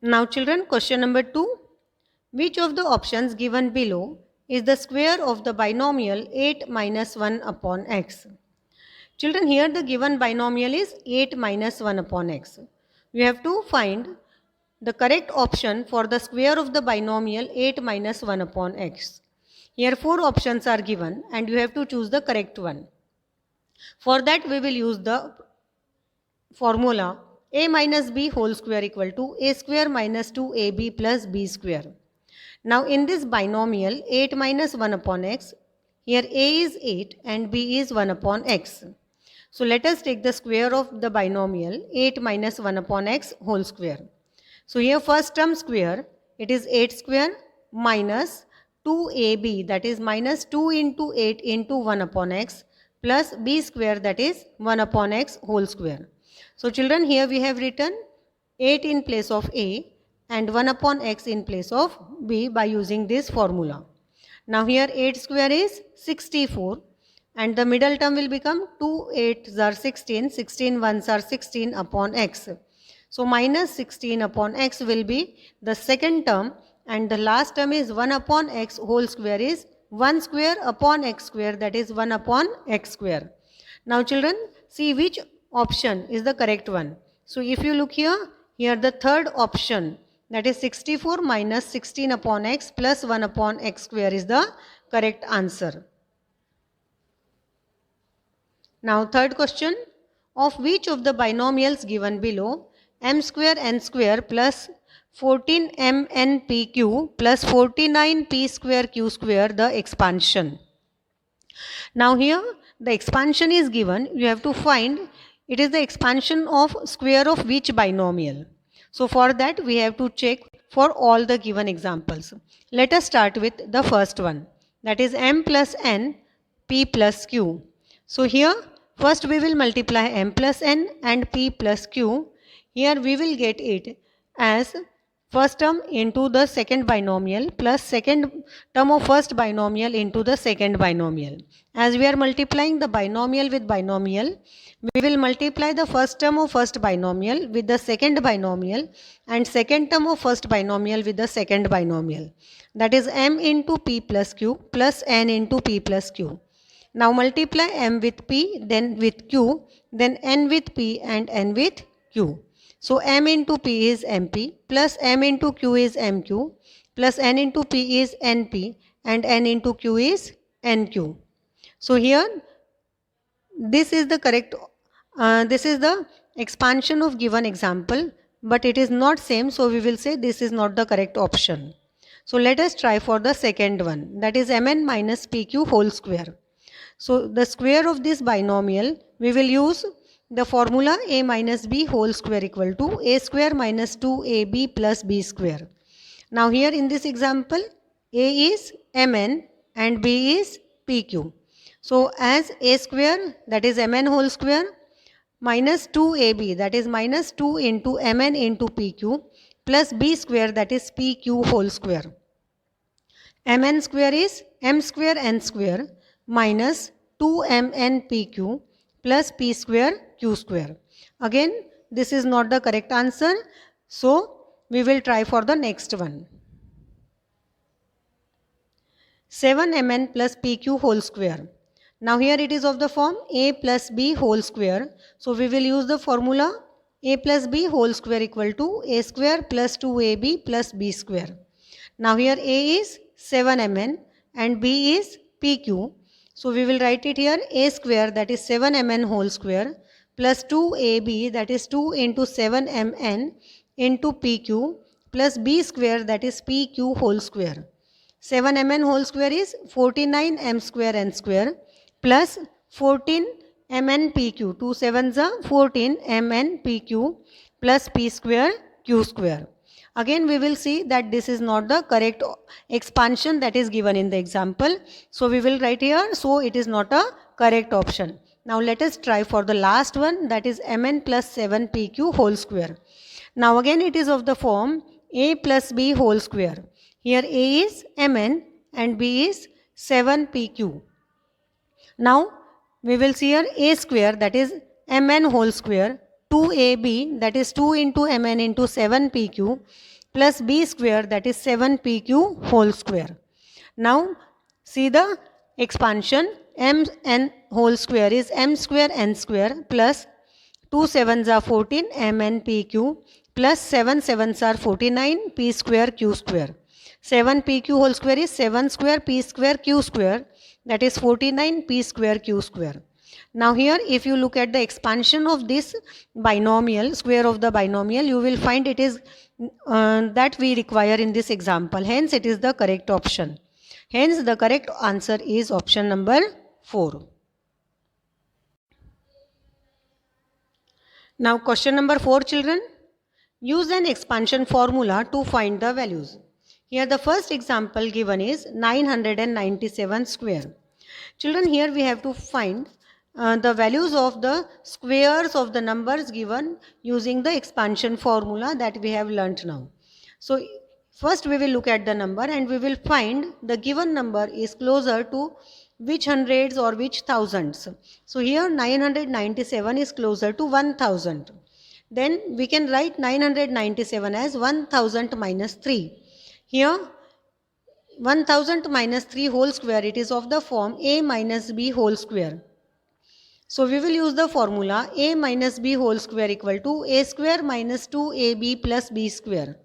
Now children, question number 2. Which of the options given below is the square of the binomial 8 minus 1 upon x? Children, here the given binomial is 8 minus 1 upon x. We have to find the correct option for the square of the binomial 8 minus 1 upon x. Here 4 options are given and you have to choose the correct one. For that we will use the formula a minus b whole square equal to a square minus 2ab plus b square. Now in this binomial 8 minus 1 upon x, here a is 8 and b is 1 upon x. So let us take the square of the binomial 8 minus 1 upon x whole square. So here first term square, it is 8 square minus 2ab, that is minus 2 into 8 into 1 upon x, plus b square, that is 1 upon x whole square. So children, here we have written 8 in place of a and 1 upon x in place of b by using this formula. Now here 8 square is 64 and the middle term will become 2 8s are 16, 16 1s are 16 upon x. So minus 16 upon x will be the second term and the last term is 1 upon x whole square is 1 square upon x square, that is 1 upon x square. Now children, see which option is the correct one. So if you look here the third option, that is 64 minus 16 upon x plus 1 upon x square is the correct answer. Now third question, of which of the binomials given below m square n square plus 14mnpq plus 49p square q square the expansion? Now here the expansion is given, you have to find it is the expansion of square of which binomial. So for that we have to check for all the given examples. Let us start with the first one, that is m plus n p plus q. So here first we will multiply m plus n and p plus q. Here we will get it as first term into the second binomial plus second term of first binomial into the second binomial. As we are multiplying the binomial with binomial, we will multiply the first term of first binomial with the second binomial and second term of first binomial with the second binomial. That is m into p plus q plus n into p plus q. Now multiply m with p, then with q, then n with p and n with q. So m into p is mp plus m into q is mq plus n into p is np and n into q is nq. So here this is the correct, this is the expansion of given example, but it is not same, so we will say this is not the correct option. So let us try for the second one, that is mn minus pq whole square. So the square of this binomial, we will use the formula a minus b whole square equal to a square minus 2ab plus b square. Now here in this example, a is mn and b is pq. So as a square, that is mn whole square, minus 2ab, that is minus 2 into mn into pq, plus b square, that is pq whole square. Mn square is m square n square minus 2mn pq plus p square q square. Again, this is not the correct answer, so we will try for the next one. 7mn plus pq whole square. Now here it is of the form a plus b whole square. So we will use the formula a plus b whole square equal to a square plus 2ab plus b square. Now here a is 7mn and b is pq. So we will write it here a square, that is 7mn whole square plus 2ab, that is 2 into 7mn into pq plus b square, that is pq whole square. 7mn whole square is 49m square n square plus 14mn pq. 2 7s are 14mn pq plus p square q square. Again we will see that this is not the correct expansion that is given in the example. So we will write here, so it is not a correct option. Now let us try for the last one, that is mn plus 7pq whole square. Now again it is of the form a plus b whole square. Here a is mn and b is 7pq. Now we will see here a square, that is mn whole square, 2ab, that is 2 into mn into 7pq, plus b square, that is 7pq whole square. Now see the expansion. Mn whole square is m square n square plus 2 sevens are 14 mn pq plus 7 sevens are 49 p square q square. 7 pq whole square is 7 square p square q square, that is 49 p square q square. Now here if you look at the expansion of this binomial, square of the binomial, you will find it is that we require in this example. Hence it is the correct option. Hence the correct answer is option number 4. Now question number 4, children. Use an expansion formula to find the values. Here the first example given is 997 square. Children, here we have to find the values of the squares of the numbers given using the expansion formula that we have learnt now. So first we will look at the number and we will find the given number is closer to which hundreds or which thousands. So here 997 is closer to 1000. Then we can write 997 as 1000 minus 3. Here 1000 minus 3 whole square, it is of the form a minus b whole square. So we will use the formula a minus b whole square equal to a square minus 2ab plus b square.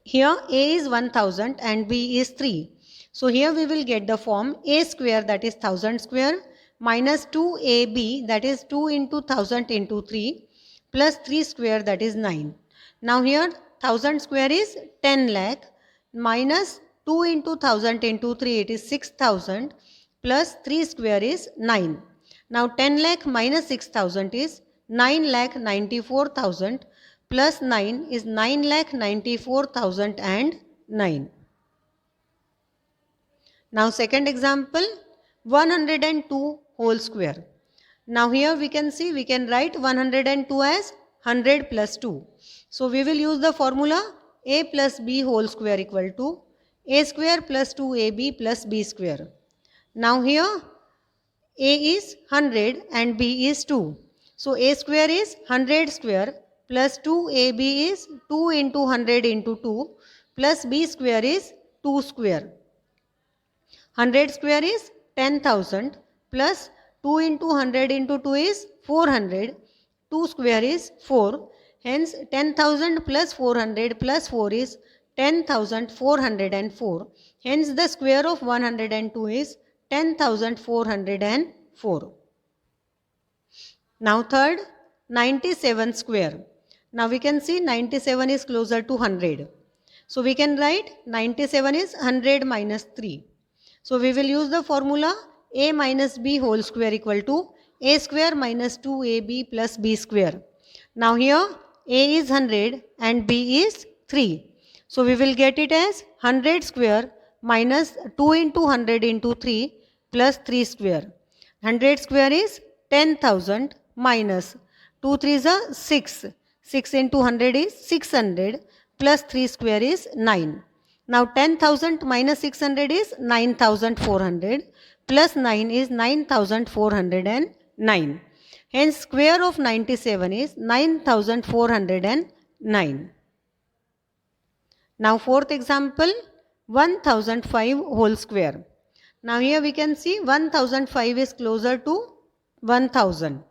Here a is 1000 and b is 3. So here we will get the form a square, that is 1000 square, minus 2ab, that is 2 into 1000 into 3, plus 3 square, that is 9. Now here 1000 square is 10 lakh, minus 2 into 1000 into 3, it is 6000, plus 3 square is 9. Now 10 lakh minus 6000 is 9 lakh 94,000, plus 9 is 9 lakh 94,009. Now second example, 102 whole square. Now here we can see, we can write 102 as 100 plus 2. So we will use the formula a plus b whole square equal to a square plus 2ab plus b square. Now here a is 100 and b is 2. So a square is 100 square plus 2ab is 2 into 100 into 2 plus b square is 2 square. 100 square is 10,000 plus 2 into 100 into 2 is 400. 2 square is 4. Hence 10,000 plus 400 plus 4 is 10,404. Hence the square of 102 is 10,404. Now third, 97 square. Now we can see 97 is closer to 100. So we can write 97 is 100 minus 3. So we will use the formula a minus b whole square equal to a square minus 2ab plus b square. Now here a is 100 and b is 3. So we will get it as 100 square minus 2 into 100 into 3 plus 3 square. 100 square is 10,000 minus 2 3s are 6. 6 into 100 is 600 plus 3 square is 9. Now 10,000 minus 600 is 9,400 plus 9 is 9,409. Hence square of 97 is 9,409. Now fourth example, 1005 whole square. Now here we can see 1005 is closer to 1000.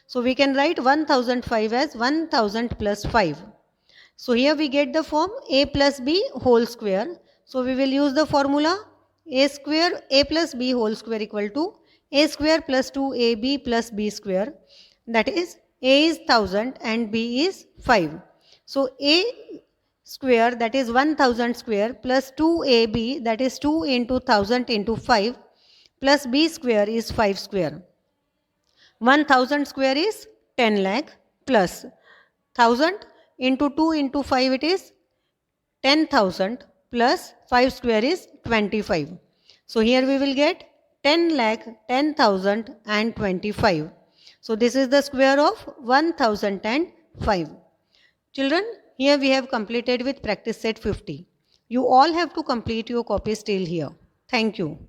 So we can write 1005 as 1000 plus 5. So here we get the form a plus b whole square. So we will use the formula a square a plus b whole square equal to a square plus 2ab plus b square. That is a is 1000 and b is 5. So a square, that is 1000 square, plus 2ab, that is 2 into 1000 into 5, plus b square is 5 square. 1000 square is 10 lakh plus 1000 into 2 into 5, it is 10,000 plus 5 square is 25. So here we will get 10 lakh 10,000 and 25. So this is the square of 1005. Children, here we have completed with practice set 50. You all have to complete your copies till here. Thank you.